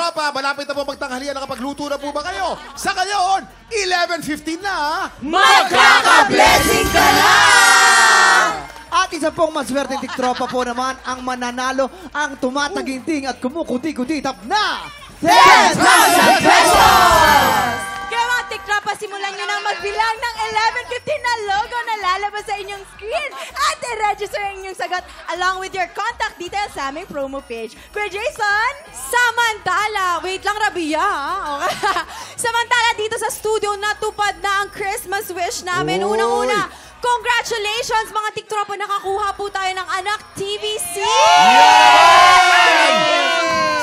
Tiktropa, malapit na po magtanghalian. Nakapagluto na po ba kayo? Sa ngayon, 11:15 na. Magkaka-blessing ka na! At isa pong maswerteng tiktropa po naman ang mananalo ang tumataginting at kumukuti-kutitap na 10,000 pesos! Kaya mga tiktropa, simulan nyo nang magbilang ng 11:15 na logo na lalabas sa inyong screen at i-register ang inyong sagot along with your contact details sa aming promo page. Kuya Jason? Samantala, wait lang Rabia. Okay. Samantala dito sa studio, natupad na ang Christmas wish namin. Unang-una, congratulations mga tiktropa, nakakuha po tayo ng Anak TVC!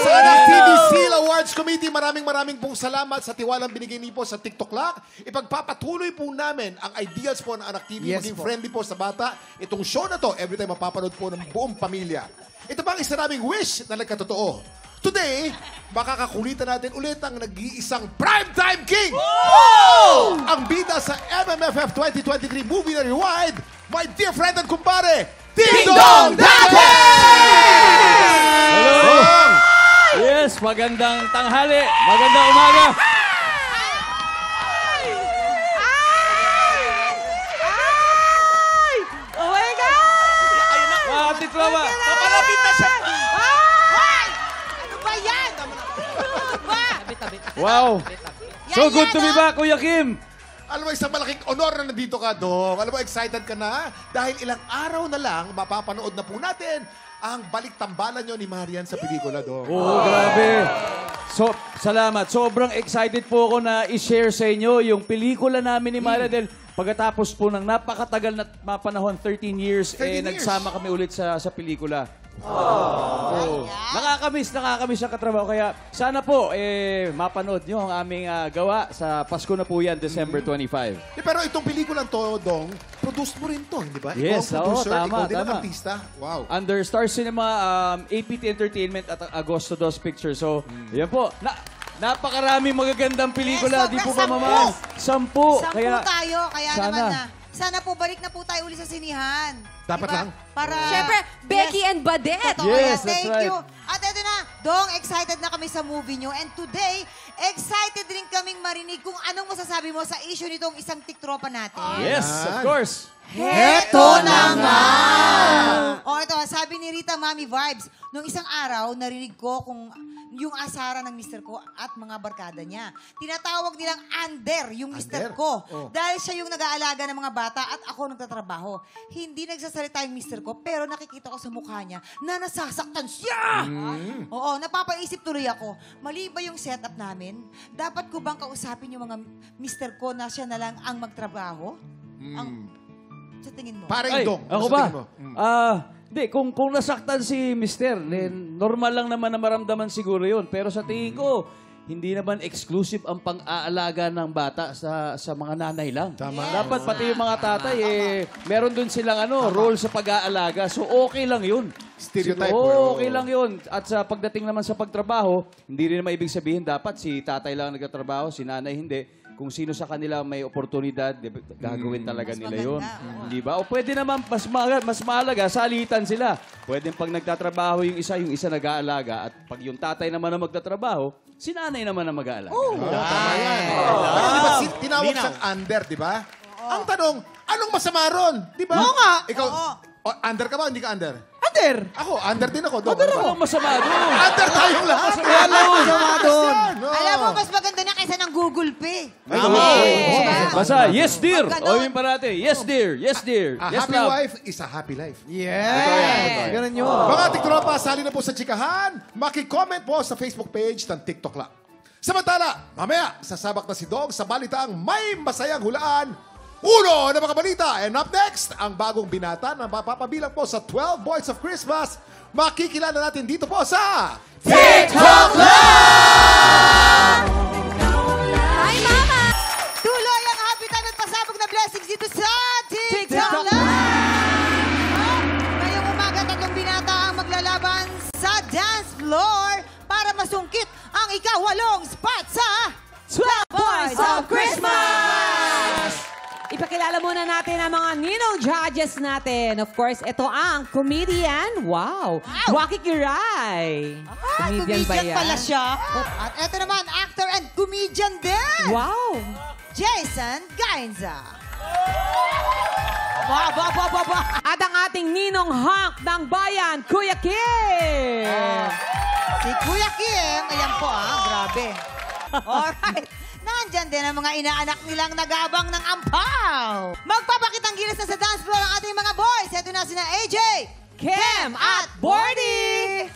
Sa Anak TV Seal Awards Committee, maraming pong salamat sa tiwalang binigay niyo po sa TikTok Lock. Ipagpapatuloy po namin ang ideals po ng Anak TV, maging friendly po sa bata. Itong show na to, every time mapapanood po ng buong pamilya. Ito pa ang isa naming wish na nagkatotoo. Today, makakakulitan natin ulit ang nag-iisang Primetime King! Ang bida sa MMFF 2023 Movie na Rewind, my dear friend and kumpare, Ding Dong Dante! Hello! Yes, magandang tanghali, magandang umaga. Oh my God! Mga tiktropa, Papalapit na siya! Ano ba yan? wow! So good to be back, Kuya Kim. Alam mo, isang malaking honor na nandito ka, Dong. Alam mo, excited ka na? Dahil ilang araw na lang, mapapanood na po natin ang balik-tambalan nyo ni Marian sa pelikula, Dong. Oo, grabe. So, salamat. Sobrang excited po ako na i-share sa inyo yung pelikula namin ni Marian. Dahil pagkatapos po ng napakatagal na panahon, 13 years, 13 years. nagsama kami ulit sa pelikula. Nakakamiss ang katrabaho. Kaya sana po, mapanood nyo ang aming gawa sa Pasko na po yan, December 25. Pero itong pelikulang to, Dong, produce mo rin to, hindi ba? Yes, ikaw ang producer, tama, ikaw din ang tama. artista. Wow. Under Star Cinema, APT Entertainment at Agosto Dos Pictures. So, yan po. Napakaraming magagandang pelikula. Di po ba, Mama? 10. Kaya tayo, kaya sana. naman na. Sana po, balik na po tayo uli sa sinihan. Dapat lang. Para... Siyempre, Becky and Badette. Totoo Yes, yan. that's Thank right. you. At ito na, Dong, excited na kami sa movie nyo. And today, excited rin kaming marinig kung anong masasabi mo sa issue nitong isang tiktropa natin. Yes, of course. Heto na nga! O ito, sabi ni Rita Mami Vibes, nung isang araw, narinig ko kung yung asara ng mister ko at mga barkada niya. Tinatawag nilang Ander, yung mister Ander? ko. Oh. Dahil siya yung nag-aalaga ng mga bata at ako nagtatrabaho. Hindi nagsasalita yung mister ko, pero nakikita ko sa mukha niya na nasasaktan siya! Oo, napapaisip tuloy ako. Mali ba yung setup namin? Dapat ko bang kausapin yung mga mister ko na siya na lang ang magtrabaho? Sa tingin mo? Parang Dong. Ako sa ba? tingin mo? Hindi, kung nasaktan si Mister, then normal lang naman na maramdaman siguro yun. Pero sa tingin ko, hindi naman exclusive ang pang-aalaga ng bata sa mga nanay lang. Tama. Dapat pati yung mga tatay, meron dun silang role sa pag-aalaga. So okay lang yun. Stereotype. Oo, okay lang yun. At sa pagdating naman sa pagtrabaho, hindi rin naman ibig sabihin dapat si tatay lang nagtatrabaho, si nanay hindi. Kung sino sa kanila may oportunidad, gagawin talaga nila yun. Di ba? O pwede naman, mas mahalaga, salitan sila. Pwede pag nagtatrabaho yung isa nag-aalaga. At pag yung tatay naman na magtatrabaho, si nanay naman na mag-aalaga. Tama yan. Pero di ba, tinawag siyang Ander, di ba? Ang tanong, anong masama ron? Di ba? Oo nga. Ikaw, under ka ba o hindi ka under? Ander! Ako, under din ako. Dong. Ano masama doon? Under tayong lahat. Masama doon. Alam mo, mas maganda na kaysa ng Google Pay. Basta, yes dear. Pag O ganun. yun parati. Yes dear. Yes dear. A Yes happy love. wife is a happy life. Yes! Ganun yun. Mga tiktropa, sali na po sa chikahan. Maki-comment po sa Facebook page ng TikTok Lock. Samantala, mamaya, sasabak na si Dong sa balitaang may masayang hulaan. Uno na mga balita. And up next, ang bagong binata na mapapabilang po sa 12 Boys of Christmas. Makikilala natin dito po sa TikTok Lock! Hi, Mama! Tuloy ang happy time at pasabog na blessings dito sa TikTok Live! Ngayong umaga, tatlong binata ang maglalaban sa dance floor para masungkit ang ika-8 spot sa 12 Boys of Christmas! Ipakilala muna natin ang mga ninong judges natin. Of course, ito ang comedian. Wow! Waki Kiray. Comedian ba yan? pala siya. At ito naman, actor and comedian din. Wow! Jason Gainza. At ang ating ninong hunk ng bayan, Kuya Kim! Si Kuya Kim, ayan po grabe. Alright. Nandyan din ang mga inaanak nilang nagabang ng ampaw. Magpapakitang gilas na sa dance floor ang ating mga boys. Ito na sina AJ, Kim at Bordy!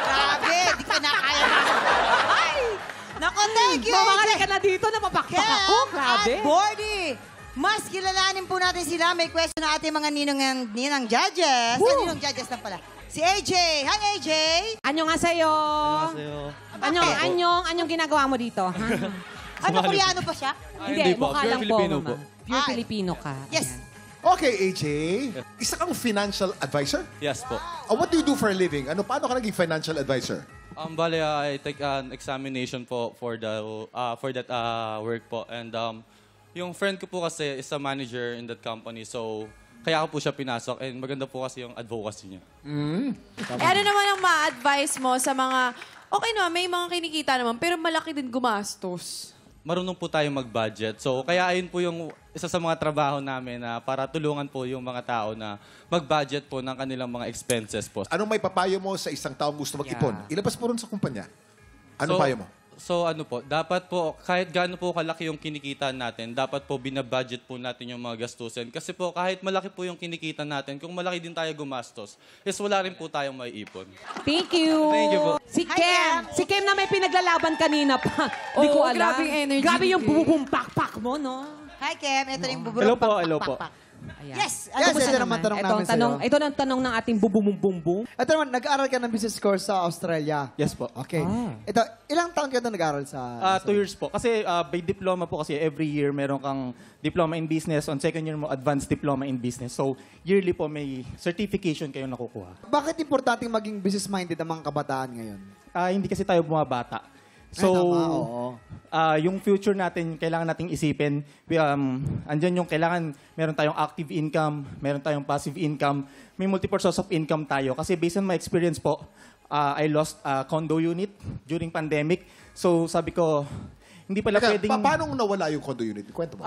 Grabe, di ka na kaya. Ay! Nako, thank you, Mamahali AJ. ka na dito, napapakpak ako. Kim Grabe. at Bordy. Mas kilalanin po natin sila. May question na ating mga ninang judges. Ninong judges lang pala. Si AJ. Hi, AJ. Anyong nga sa'yo. Anyong ginagawa mo dito? Ha? Ano, Koreano pa siya? Hindi, po. mukha Pure lang po, Filipino mama. po. Pure Ay. Filipino ka. Yes. Okay, AJ. Isa kang financial advisor? Yes po. What do you do for a living? Paano ka naging financial advisor? Bale, I take an examination po for that work po. And yung friend ko po kasi is a manager in that company. So, kaya ako po siya pinasok. And maganda po kasi yung advocacy niya. Ano naman ang ma-advise mo sa mga, okay naman, may mga kinikita naman, pero malaki din gumastos. Marunong po tayo mag-budget. So, kaya ayun po yung isa sa mga trabaho namin na para tulungan po yung mga tao na mag-budget po ng kanilang mga expenses po. Anong may papayo mo sa isang taong gusto mag-ipon? Ilabas mo rin sa kumpanya. Anong payo mo? So ano po, dapat po, kahit gaano po kalaki yung kinikita natin, dapat po binabudget po natin yung mga gastusin. Kasi po, kahit malaki po yung kinikita natin, kung malaki din tayo gumastos, is wala rin po tayong maiipon. Thank you. Thank you po. Si Kim. Si Kim na may pinaglalaban kanina pa. Di ko alam. grabe yung energy Grabe yung ni bubumpak-pak mo, no? Hi, Kim. Ito yung bubulong. Hello po, hello po. Ayan. Yes. Yes, mo ito siya naman tanong Ito namin ang tanong, sa'yo. ito ang tanong ng ating bubumbumbum. Ito naman, nag-aaral ka ng business course sa Australia. Yes po. Okay. Ito, ilang taon ka ito nag-aaral sa... 2 years po. Kasi by diploma po kasi every year meron kang diploma in business. On second year mo, advanced diploma in business. So, yearly po may certification kayo nakukuha. Bakit importanteng maging business-minded ang mga kabataan ngayon? Hindi kasi tayo bumabata. So, tama, oo. Yung future natin, kailangan nating isipin. Andyan yung kailangan, meron tayong active income, meron tayong passive income, may multiple source of income tayo. Kasi based on my experience po, I lost a condo unit during pandemic. So, sabi ko, hindi pala Teka, pwedeng... paano nawala yung condo unit? Kwento mo.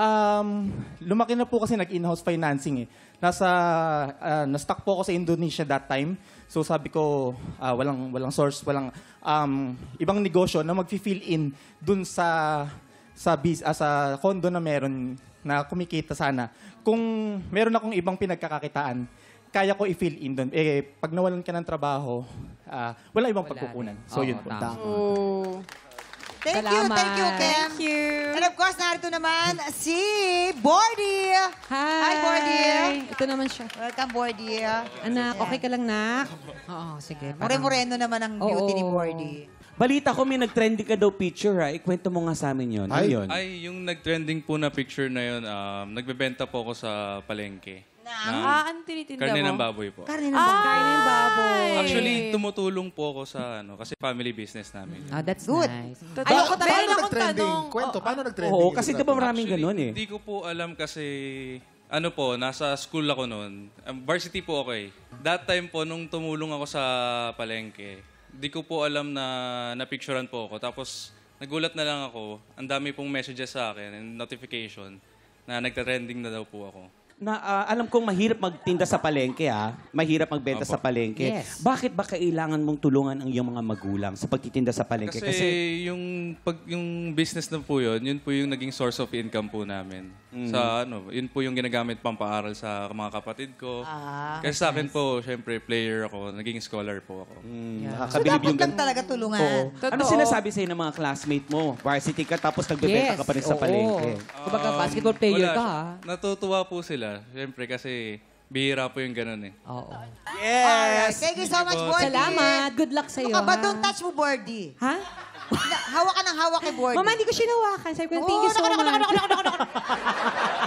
Lumaki na po kasi nag-in-house financing eh. Na-stuck po ako sa Indonesia that time. So sabi ko, walang source, walang ibang negosyo na mag-fill in dun sa condo na meron na kumikita sana. Kung meron akong ibang pinagkakakitaan, kaya ko i-fill in dun. Pag nawalan ka ng trabaho, wala ibang pagkukunan. So yun po. Thank Salamat. you, Kim. Thank you. And of course, narito naman si Bordy. Hi, Bordy. Ito naman siya. Welcome, Bordy. Anak, okay ka lang, nak? Oo, sige. More-moreno naman ang beauty ni Oo. Bordy. Balita ko may nag-trending ka daw picture, ha? Ikwento mo nga sa amin yun. Ano Ay. yun? Ay, yung nag-trending po na picture na yun, nagbebenta po ako sa palengke. Ano tinitinda mo? Karne ng baboy po. Karne ng baboy. Kain ng baboy. Actually, tumutulong po ako sa kasi family business namin. That's Good. nice. Ayoko talaga Paano akong nag-trending? tanong. Kwento, paano nag-trending? Oo, kasi di ba maraming ganun eh. Hindi ko po alam kasi, nasa school ako noon. Varsity po ako eh. That time po, nung tumulong ako sa palengke, di ko po alam na napicturean po ako. Tapos, nagulat na lang ako. Ang dami pong messages sa akin and notification na nagta-trending na daw po ako. Alam kong mahirap magtinda sa palengke, ha? Mahirap magbenta Opo. sa palengke. Yes. Bakit ba kailangan mong tulungan ang iyong mga magulang sa pagtitinda sa palengke? Kasi yung business na po yun po yung naging source of income po namin. Sa yun po yung ginagamit pampaaral sa mga kapatid ko. Kasi sa akin po, syempre player ako, naging scholar po ako. So, Nakakabilib dapat yung lang talaga tulungan. Oo. Ano Totoo. sinasabi sa'yo ng mga classmate mo? Varsity ka tapos nagbebenta ka pa rin sa palengke. Kumbaga, basketball player Wala. ka, ha? Natutuwa po sila. Siyempre kasi bihira po yung ganun eh. Oo. Alright. Thank you so much, Bordy. Salamat. Good luck sa'yo, Ano ka ba? ha? Don't touch mo, Bordy. Ha? Hawak ka ng hawak kay Bordy. Mama, hindi ko sinawakan. Sabi ko, thank you so much.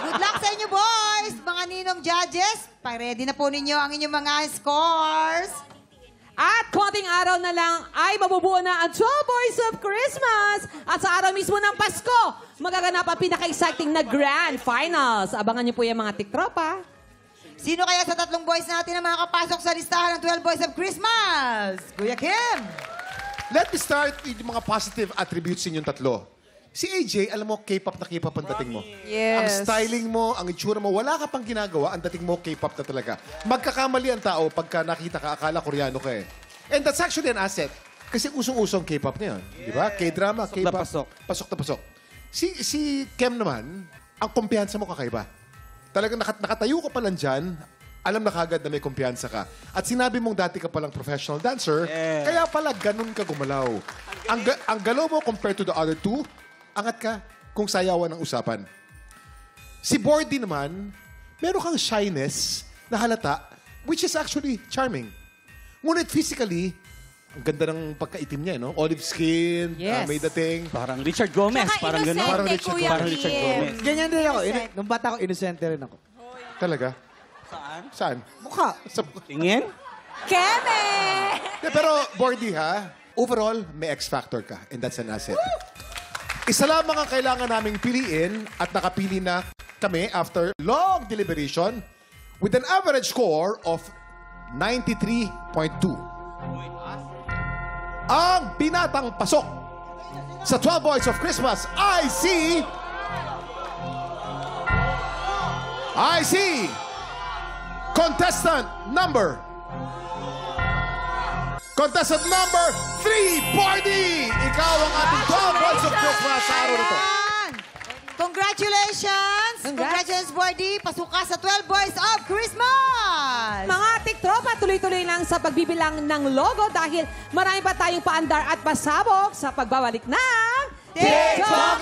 Good luck sa inyo, boys! Mga ninong judges, pa-ready na po ninyo ang inyong mga scores. At konting araw na lang ay mabubuo na ang 12 Boys of Christmas. At sa araw mismo ng Pasko, magaganap ang pinaka-exciting na Grand Finals. Abangan niyo po yung mga tiktropa. Sino kaya sa tatlong boys natin ang makakapasok sa listahan ng 12 Boys of Christmas? Kuya Kim! Let me start with yung mga positive attributes ninyong tatlo. Si AJ, alam mo, K-pop na K-pop ang dating mo. Yes. Ang styling mo, ang itsura mo, wala ka pang ginagawa, ang dating mo, K-pop na talaga. Magkakamali ang tao pagka nakita ka, akala Koreano ka eh. And that's actually an asset. Kasi usong-usong K-pop na yun. Di ba? K-drama, K-pop. Pasok na pasok. Si Kem naman, ang kumpiyansa mo kakaiba. Talagang nakatayo ka pa lang dyan, alam na kagad na may kumpiyansa ka. At sinabi mong dati ka palang professional dancer, kaya pala ganun ka gumalaw. Ang galaw mo compared to the other two, angat ka kung sayawan ng usapan. Si Bordy naman, meron kang shyness na halata, which is actually charming. Ngunit physically, ang ganda ng pagkaitim niya, no? Olive skin, Yes. may dating. Parang Richard Gomez. Tsaka Parang gano'n. inosente, Parang Richard Kuya Parang Richard Kim. Gomez. Ganyan din ako. Nung bata ko, inosente rin ako. Talaga? Saan? Mukha. Sa Tingin? Keme! Pero, Bordy ha, overall, may X-factor ka. And that's an asset. Isa lamang ang kailangan naming piliin at nakapili na kami after long deliberation with an average score of 93.2. Ang binatang pasok sa 12 Boys of Christmas, I see contestant number 3, Bordy! Ikaw ang ating 12 Boys of Christmas sa araw nito. Ayan! Congratulations! Congratulations, Bordy! Pasok ka sa 12 Boys of Christmas! Mga tiktropa, tuloy-tuloy lang sa pagbibilang ng logo dahil marami pa tayong paandar at pasabog sa pagbabalik ng TikTok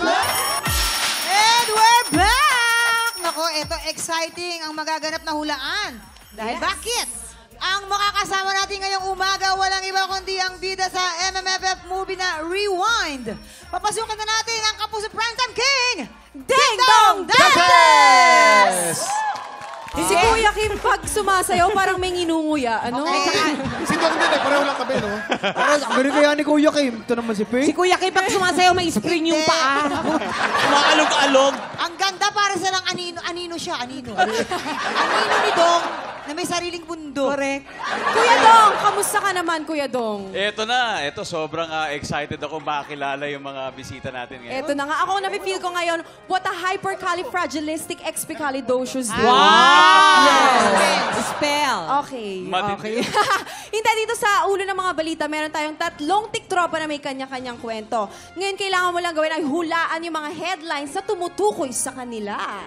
And we're back! Nako, ito exciting ang magaganap na hulaan. Dahil bakit? Ang makakasama natin ngayong umaga, walang iba kundi ang bida sa MMFF movie na Rewind. Papasukin na natin ang Kapuso Primetime King, Ding Dong Dantes! Si Kuya Kim, pag sumasayaw, parang may nginunguya. Ano? Si Dong din, pareho lang kami, no? Parang ang ganun kaya ni Kuya Kim. Ito naman si Faye. Si Kuya Kim, pag sumasayaw, may spring yung paa. Umaalog-alog. Ang ganda para sa lang anino siya, anino. Anino ni Dong na may sariling mundo. Correct. Kuya Dong, kamusta ka naman, Kuya Dong? Eto na. Eto, sobrang excited ako makakilala yung mga bisita natin ngayon. Eto na nga. Ako na-feel ko ngayon, what a hypercalifragilisticexpialidocious day. Yes. Spell. Okay. Matindi. Okay. Hindi, dito sa ulo ng mga balita, meron tayong 3 tiktropa na may kanya-kanyang kwento. Ngayon, kailangan mo lang gawin ay hulaan yung mga headlines na tumutukoy sa kanila.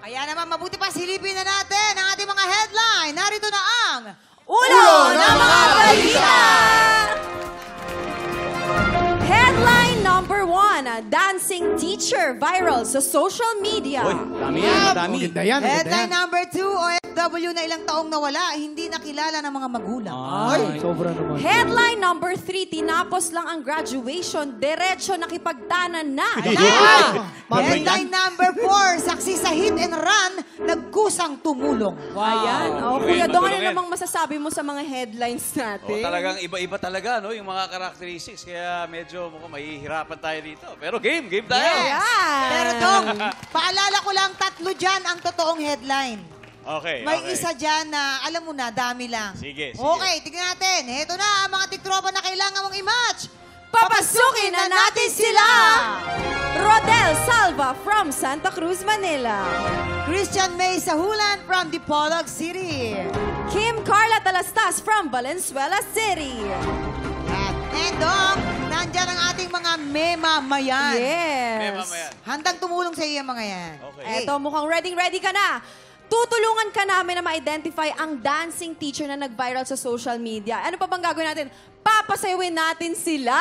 Kaya naman, mabuti pa silipin na natin ang ating mga headline. Narito na ang Ulo ng mga balita! Headline number 1, dancing teacher viral sa social media. Dami yan, dami. Maganda yan. headline number 2, OFW na ilang taong nawala, hindi nakilala ng mga magulang. Ay, sobra naman. Headline number 3, tinapos lang ang graduation, diretso nakipagtanan na. Headline number 4, saksi sa hit and run, nagkusang tumulong. Ayan. Oh, Kuya Dong, ano namang masasabi mo sa mga headlines natin? Talagang iba-iba talaga, no? Yung mga characteristics. Kaya medyo mukhang mahihirapan tayo dito. Pero game tayo. Ayan. Pero Dong, paalala ko lang, 3 dyan ang totoong headline. Okay, May okay. isa dyan na, alam mo na, dami lang. Sige. Okay, tignan natin. Ito na ang mga tiktropa na kailangan mong i-match. Papasukin na natin sila! Rodel Salva from Santa Cruz, Manila. Christian May Sahulan from Dipolog City. Kim Carla Talastas from Valenzuela City. And Dong, nandyan ang ating mga memamayan. Yes. May mamaya. Handang tumulong sa iyo mga yan. Okay. Eto, mukhang ready ka na. Tutulungan ka namin na ma-identify ang dancing teacher na nag-viral sa social media. Ano pa bang gagawin natin? Papasayawin natin sila!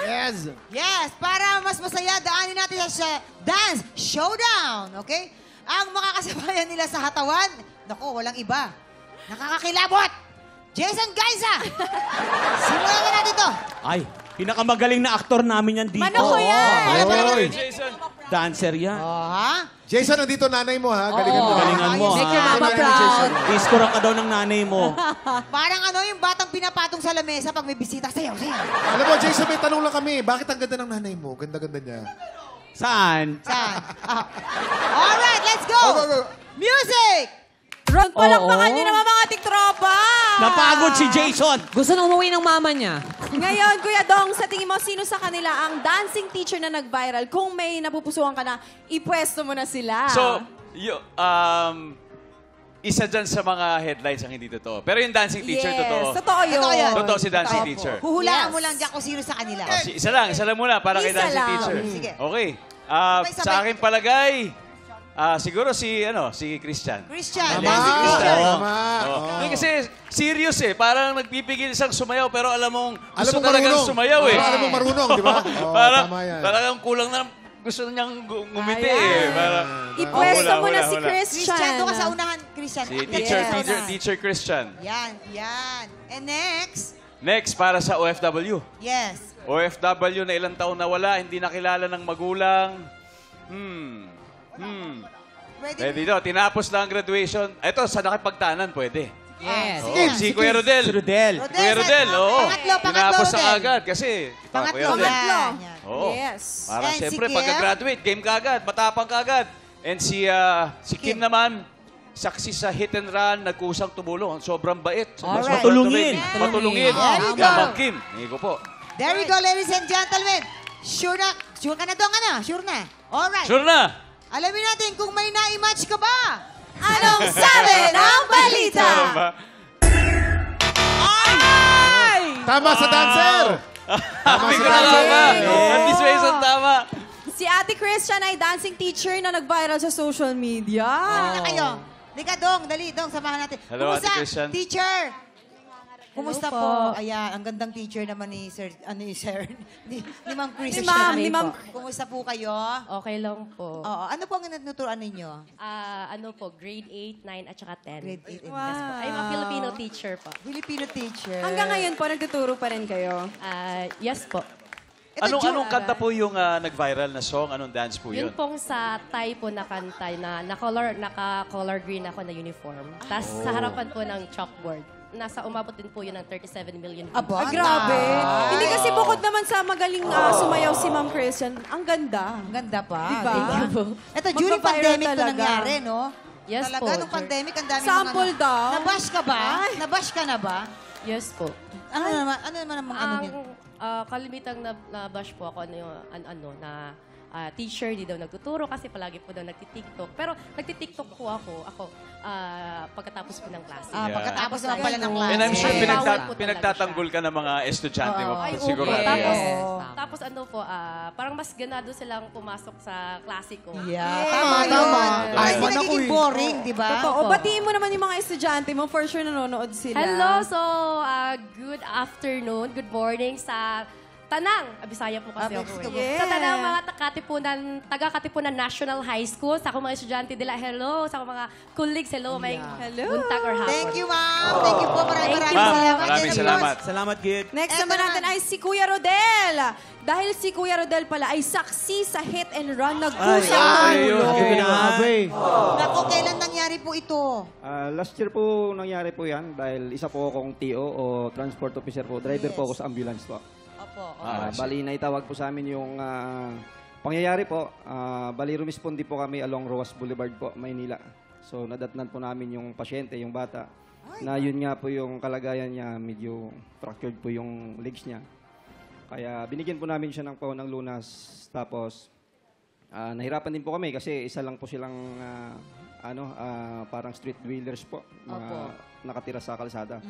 Yes. Yes, para mas masaya, daanin natin sa Dance Showdown, okay? Ang makakasabayan nila sa hatawan, naku, walang iba. Nakakakilabot! Jason Gaiza! Simulan na natin to. Ay, pinakamagaling na aktor namin yan dito. Manok ko yan! Oy. Dancer yan. Oh, ha? Jason, nandito nanay mo, ha? Galingan mo. Galingan mo, Make your ha? mama proud. Iskura ka daw ng nanay mo. Parang ano yung batang pinapatong sa lamesa pag may bisita. Sayaw, sayaw. Alam mo, Jason, may tanong lang kami. Bakit ang ganda ng nanay mo? Ganda-ganda niya. Saan? Saan? Alright, let's go! Music! Ron, palakpakan nyo naman mga tiktropa! Napagod si Jason. Gusto na umuwi ng mama niya. Ngayon, Kuya Dong, sa tingin mo, sino sa kanila ang dancing teacher na nag-viral? Kung may napupusuhan ka na, ipwesto mo na sila. So, isa dyan sa mga headlines ang hindi totoo. Pero yung dancing teacher, yes, totoo. totoo yun. Totoo yan. Totoo si dancing teacher. Huhulaan Yes. mo lang dyan kung sino sa kanila. Isa lang muna para kay Isa dancing lang. teacher. Sige. Okay. Sabay-sabay. Sa aking palagay, siguro si Christian. Christian, Tama. dancing Christian. Tama. Hindi, kasi serious Parang nagpipigil siyang sumayaw pero alam mong Alam gusto mo talagang marunong. sumayaw Alam mo marunong, di ba? Parang Tama yan. talagang kulang na gusto niyang ngumiti Ayan. Parang, Ipwesto wala, mo na wala, si wala. Christian. Christian, doon ka sa unahan, Christian. Si Yes. teacher Christian. Yan, yan. And next, Next, para sa OFW. yes. OFW na ilang taon na wala, hindi nakilala ng magulang. Ready? Dito, tinapos na ang graduation. Ito, sa nakipagtanan, pwede. Yes. Oo, si Kuya Rodel. Si Rodel. Kuya Rodel, oo. Pangatlo, Tinapos na Rodel. agad kasi. Pangatlo, Kuya Rodel. Pangatlo. Yan. Oo. Yes. Para And si siyempre, Kim? pagka-graduate, game ka agad, matapang ka agad. And si Kim naman, saksi sa hit and run, nagkusang tumulong. Sobrang bait. Sobrang Alright. Matulungin. Matulungin. There you go. Ma'am Kim. Hindi ko po. There we go, ladies and gentlemen. Sure na? Sure ka na doon, ano? Sure na? Alright. Sure na? Alamin natin kung may na-match ka ba. Anong sabi ng balita? Tama sa dancer! Happy ko na tama. At least may isang tama. Si Ate Christian ay dancing teacher na nag-viral sa social media. Ano na kayo? Lika, Dong. Dali, Dong. Samahan natin. Hello, Ate Kumusta, Christian. teacher? Kumusta Hello po? po. Ayan, ang gandang teacher naman ni Sir, ni Ma'am Christian. Ni Ma'am. Kumusta po kayo? Okay lang po. Oo. Ano po ang natuturuan ninyo? Ano po, grade 8, 9, at saka 10. Grade 8 and Yes po. I'm a Filipino teacher po. Filipino teacher. Hanggang ngayon po, nagtuturo pa rin kayo. Yes po. Ito, Anong kanta po yung nag-viral na song? Anong dance po yun? Yun pong sa Thai po na kanta na naka-color green ako na uniform. Tapos sa harapan po ng chalkboard. Umabot din po yun ng 37 million views. Aba, Grabe. nice. Hindi kasi bukod naman sa magaling sumayaw si Ma'am Christian, ang ganda. Ang ganda pa. Diba? Thank you po. Ito, during Magpa-viral pandemic to talaga. nangyari, no? Yes Talaga, po. nung pandemic, ang dami Sample mga... daw. Nabash ka ba? Nabash ka na ba? Yes po. Ano naman ang mga ano niya? Kalimitang na-bash po ako na teacher, di daw nagtuturo kasi palagi po daw nagtitiktok. Pero nagtitiktok po ako pagkatapos po ng klase. Yeah. Pagkatapos naman pala ng And I'm sure Ay, bawal po talaga pinagtatanggol ka ng mga estudyante mo. Ay, Siguro. okay. Yeah. Tapos parang mas ganado silang pumasok sa klase ko. Yeah, tama yun. Ay, Ay, hindi nagiging boring, di ba? Totoo. Batiin mo naman yung mga estudyante mo. For sure nanonood sila. Hello, so good afternoon, good morning sa Tanang. Bisaya po kasi ako. Yeah. Sa Tanang mga taga-Katipunan National High School, sa akong mga estudyante nila, hello. Sa akong mga colleagues, hello. May Hello. buntag or hapon. Thank you, ma'am. Thank you po. Maraming Thank you. salamat. Maraming And of salamat. course, Salamat, Gid. Next Eto naman natin naman. ay si Kuya Rodel. Dahil si Kuya Rodel pala ay saksi sa hit and run. Nagkusang tumulong. Naku, kailan nangyari po ito? Last year po nangyari po yan dahil isa po akong TO o transport officer po. Driver po ako sa ambulance po. Opo. Bali, naitawag po sa amin yung pangyayari po. Bali, rumispondi po kami along Roas Boulevard po, Maynila. So, nadatnan po namin yung pasyente, yung bata. Na yun nga po yung kalagayan niya, medyo fractured po yung legs niya. Kaya binigyan po namin siya ng paunang lunas. Tapos, nahirapan din po kami kasi isa lang po silang parang street dwellers po. Mga nakatira sa kalsada.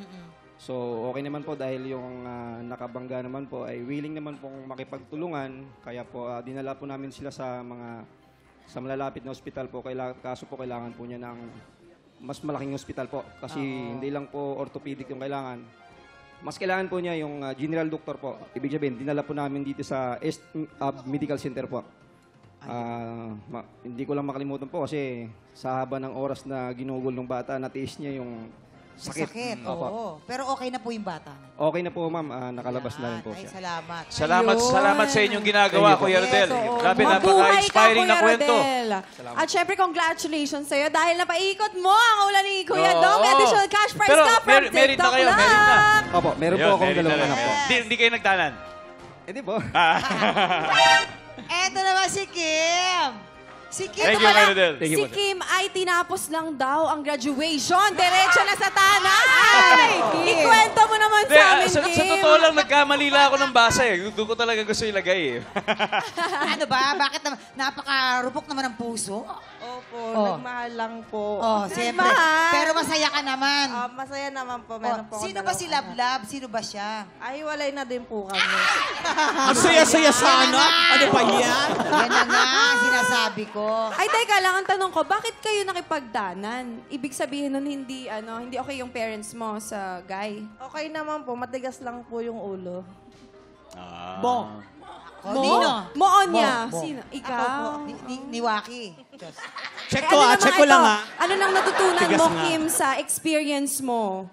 So, okay naman po dahil yung nakabangga naman po ay willing naman pong makipagtulungan. Kaya po, dinala po namin sila sa malalapit na ospital po. Kaso po kailangan po niya ng mas malaking ospital po. Kasi hindi lang po orthopedic yung kailangan. Mas kailangan po niya yung general doctor po. Ibig sabihin, dinala po namin dito sa Medical Center po. Hindi ko lang makalimutan po kasi sa haba ng oras na ginugol ng bata, natiis niya yung sakit. Opo. Oo. Pero okay na po yung bata. Okay na po, ma'am. Nakalabas na rin po Ay, siya. salamat. Salamat sa inyong ginagawa, Kuya Rodel. Grabe, napaka-inspiring na kwento. At syempre, congratulations sa'yo dahil napaikot mo ang ulan ni Kuya Oo. Dong. May additional cash prize Pero ka from merit na TikTok kayo, merit na. Luck. Opo, meron po akong dalawang anak po. Hindi kayo nagdanan. Hindi po. Eto naman si Kim. Si Kim Thank you, naman Kuya ang- Rodel. Si Kim ay tinapos lang daw ang graduation. Diretso na sa tanay! Ikwento mo naman sa amin, Sa Kim. totoo lang, nagkamali lang ako ng basa eh. Doon ko talaga gusto ilagay eh. Ano ba? Bakit naman? Napakarupok naman ang puso. Opo, Oh. nagmahal lang po. Oh, siyempre. Pero masaya ka naman. Masaya naman po. Meron po akong Sino ba si dalawang Love? Sino ba siya? anak. Ay, walay na din po kami. Ang saya-saya sana. Ano pa yan? Yan na nga, sinasabi ko. Ay, teka lang, ang tanong ko, bakit kayo nakipagdanan? Ibig sabihin nun, hindi okay yung parents mo sa guy? Okay naman po, matigas lang po yung ulo. Bo. Nino? Moon niya. Mo. Sino? Ako Ikaw? po, ni Waki. Diyos. Check ko check ko lang Ano nang natutunan Tigas mo, nga. Kim, sa experience mo?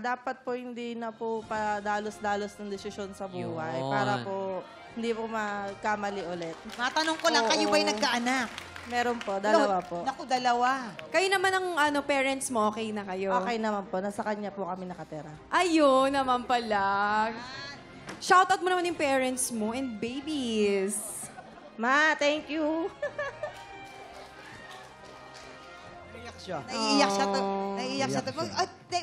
Dapat po hindi na po padalos-dalos ng desisyon sa buhay Yun. para po hindi po magkamali ulit. Matanong ko lang, kayo ba'y nagkaanak? Meron po, dalawa po. Naku, dalawa. Kayo naman ang parents mo, okay na kayo? Okay naman po, nasa kanya po kami nakatira. Ayun naman pala. Shoutout mo naman yung parents mo and babies. Ma, thank you. Naiiyak siya to. Naiiyak siya to.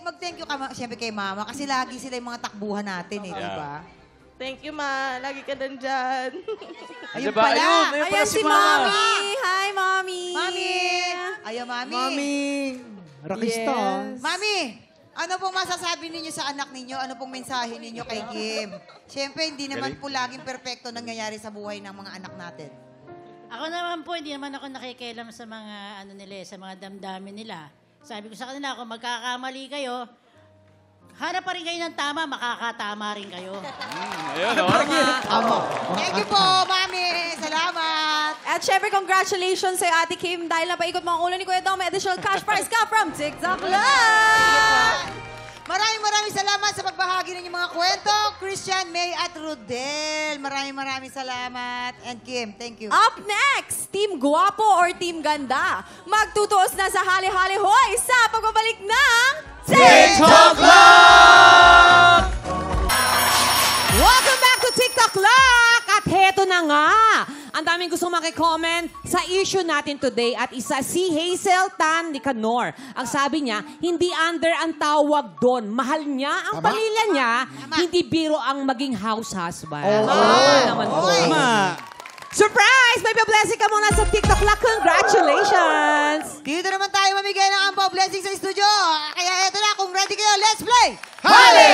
Mag-thank you ka, siyempre kay mama, kasi lagi sila yung mga takbuhan natin eh, di ba? Thank you, Ma. Lagi ka din dyan. Ayun Diba? pala. Ayun pala Ayan si Mommy. Hi, Mommy. Mami! Ayaw, Mami. Mami, rockista. Yes. Mami, ano pong masasabi ninyo sa anak ninyo? Ano pong mensahe ninyo kay Kim? Siyempre, hindi naman po laging perpekto nangyayari sa buhay ng mga anak natin. Ako naman po, hindi naman ako nakikialam sa mga sa mga damdamin nila. Sabi ko sa kanila, kung magkakamali kayo, hanap pa rin kayo ng tama, makakatama rin kayo. Ayun, no? Thank you po, Mami. Salamat. At syempre, congratulations sa'yo, Ate Kim, dahil napaikot mo ang ulo ni Kuya Dong. May additional cash prize ka from TikTok Luck! Maraming salamat sa pagbahagi ng mga kwento, Christian, May at Rodel. Maraming salamat. And Kim, thank you. Up next, Team Guwapo or Team Ganda? Magtutuos na sa hali-hali hoy sa pagbabalik ng TikTok Luck! Welcome back to TikTok Luck! At heto na nga, ang daming gustong makicomment sa issue natin today at isa si Hazel Tan Nicanor. Ang sabi niya, hindi under ang tawag doon. Mahal niya ang pamilya niya, hindi biro ang maging house husband. Naman po. Surprise! May blessing ka muna sa TikTok Luck. Congratulations! Dito naman tayo mamigay ng ampaw blessing sa studio. Kaya eto na, kung ready kayo, let's play! Hali!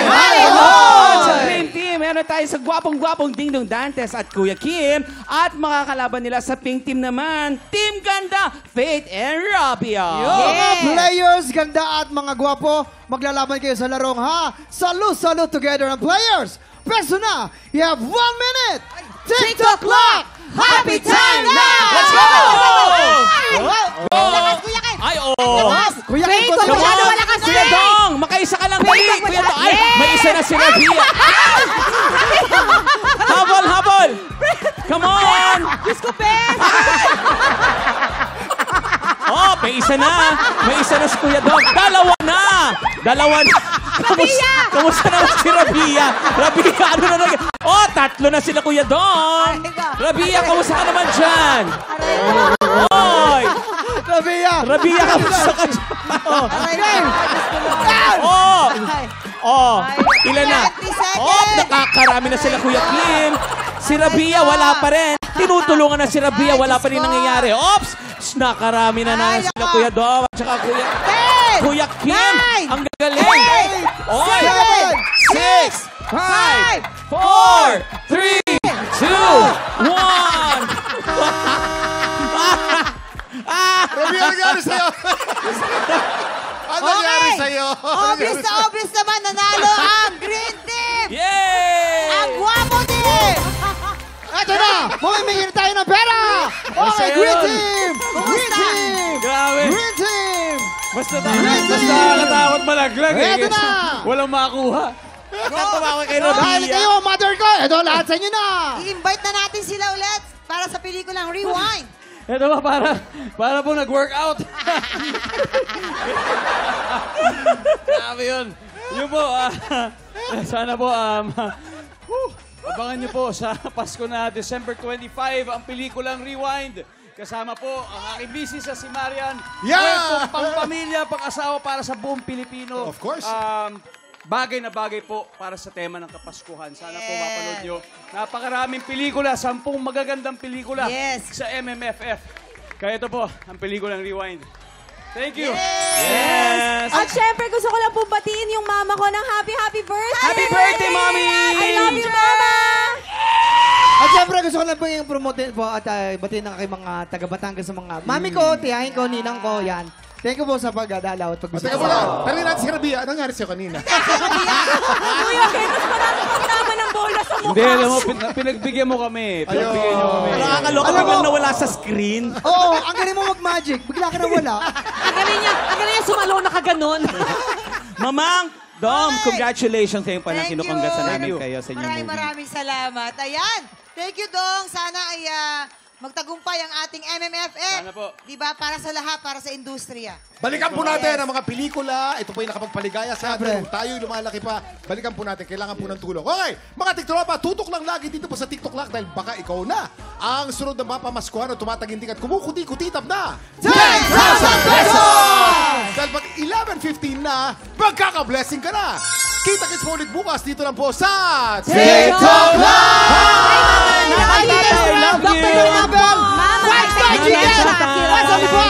Sa Dream Team, meron tayo sa gwapong-gwapong Dingdong Dantes at Kuya Kim. At makakalaban nila sa Pink Team naman, Team Ganda, Faith and Rabia. Mga players, ganda at mga gwapo, maglalaban kayo sa larong ha. Salute together ang players. Peso na, you have 1 minute. TikTok Luck! Happy time now! Let's go! Ay, Kuya Kim, Faith, masyado malakas Kuya Dong, makaisa ka lang dali. Kuya Dong, ay, may isa na si Rabia. Habol! Come on! Diyos ko, Pes! Oh, may isa na. May isa na si Kuya Dong. Dalawa na. Kamusta naman si Rabia? Rabia, ano na nag... Oh, 3 na sila Kuya Dong. Rabia, kamusta ka naman dyan? Oy! Rabia, kamusta ka dyan? Ilan na? Nakakarami na sila Kuya Kim. Si Rabia, wala pa rin. Tinutulungan na si Rabia, wala pa rin nangyayari. Ops! Nakarami na sila Kuya Dong at saka Kuya Kim. Ang gagaling. 6, 5, 4, 3, 2, 1. Rabia, ano nangyari sa'yo? Ano nangyari sa'yo? obvious naman, nanalo ang Green Team! Yay! Ang Guwapo Team! Ito na! Mamimigyan tayo ng pera! Okay, Green Team! Green Team! Grabe. Green Team! Basta nakatakot malaglag eh. Eto na! Walang makuha. Tatawa kay Dahil Rabia. kayo, mother ko, ito lahat sa inyo na! I-invite na natin sila ulit para sa pelikulang Rewind. Ito ba para po nag-workout? Grabe yun. Yun po, sana po, abangan niyo po sa Pasko na December 25 ang pelikulang Rewind. Kasama po ang aking misis sa si Marian. Yeah! Pang-pamilya, pang-asawa para sa buong Pilipino. Of course. Bagay na bagay po para sa tema ng Kapaskuhan. Sana po mapanood nyo. Napakaraming pelikula, 10 magagandang pelikula sa MMFF. Kaya ito po, ang pelikulang Rewind. Thank you. Yes! At syempre, gusto ko lang po batiin yung mama ko ng happy birthday! Happy birthday, Mommy! I love you, Mama! At syempre, gusto ko lang po yung promote po at batiin ng aking mga taga-Batangas sa mga mami ko, tiyahin ko, ninang ko, yan. Thank you po sa pagdalaw at pag-gusto. Teka muna, tanongin natin si Rabia. Anong nangyari sa'yo kanina? Kuya, kaya mas marami pang naman ng bola sa mukha. Hindi, alam mo, pinagbigyan mo kami. Pinagbigyan nyo kami. Nakakaloka biglang nawala sa screen. Oo, ang galing mo mag-magic. Bigla ka nawala. Ang galing niya sumalo na kaganon. Mamang, Dom, congratulations sa iyong Thank you. panakinukongrats namin kayo sa inyong movie. Maraming salamat. Ayan. Thank you, Dong. Sana ay magtagumpay ang ating MMFF. Sana po. Diba? Para sa lahat, para sa industriya. Balikan po natin ang mga pelikula. Ito po yung nakapagpaligaya sa atin. Kung tayo'y lumalaki pa, balikan po natin. Kailangan po ng tulong. Okay, mga TikToka, tutok lang lagi dito po sa TikTok Lock dahil baka ikaw na ang sunod na mapamaskuhan o tumataginting at kumukuti-kutitap na 10,000 pesos! Dahil pag 11:15 na, magkaka-blessing ka na. Kita-kits mo ulit bukas dito lang po sa TikTok Lock! I love you! Five-star chicken! What's up, pa?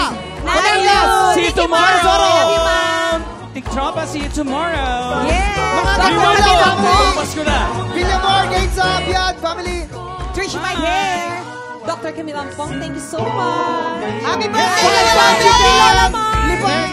See you tomorrow! TikToka, see you tomorrow! Mga Rewind kapatid po! namin! Pasko na! Villamor, Gates of Yad family! Trish, my hair. Dr. Camille Ampong, thank you so much. Happy birthday! Five-star chicken! Lipan!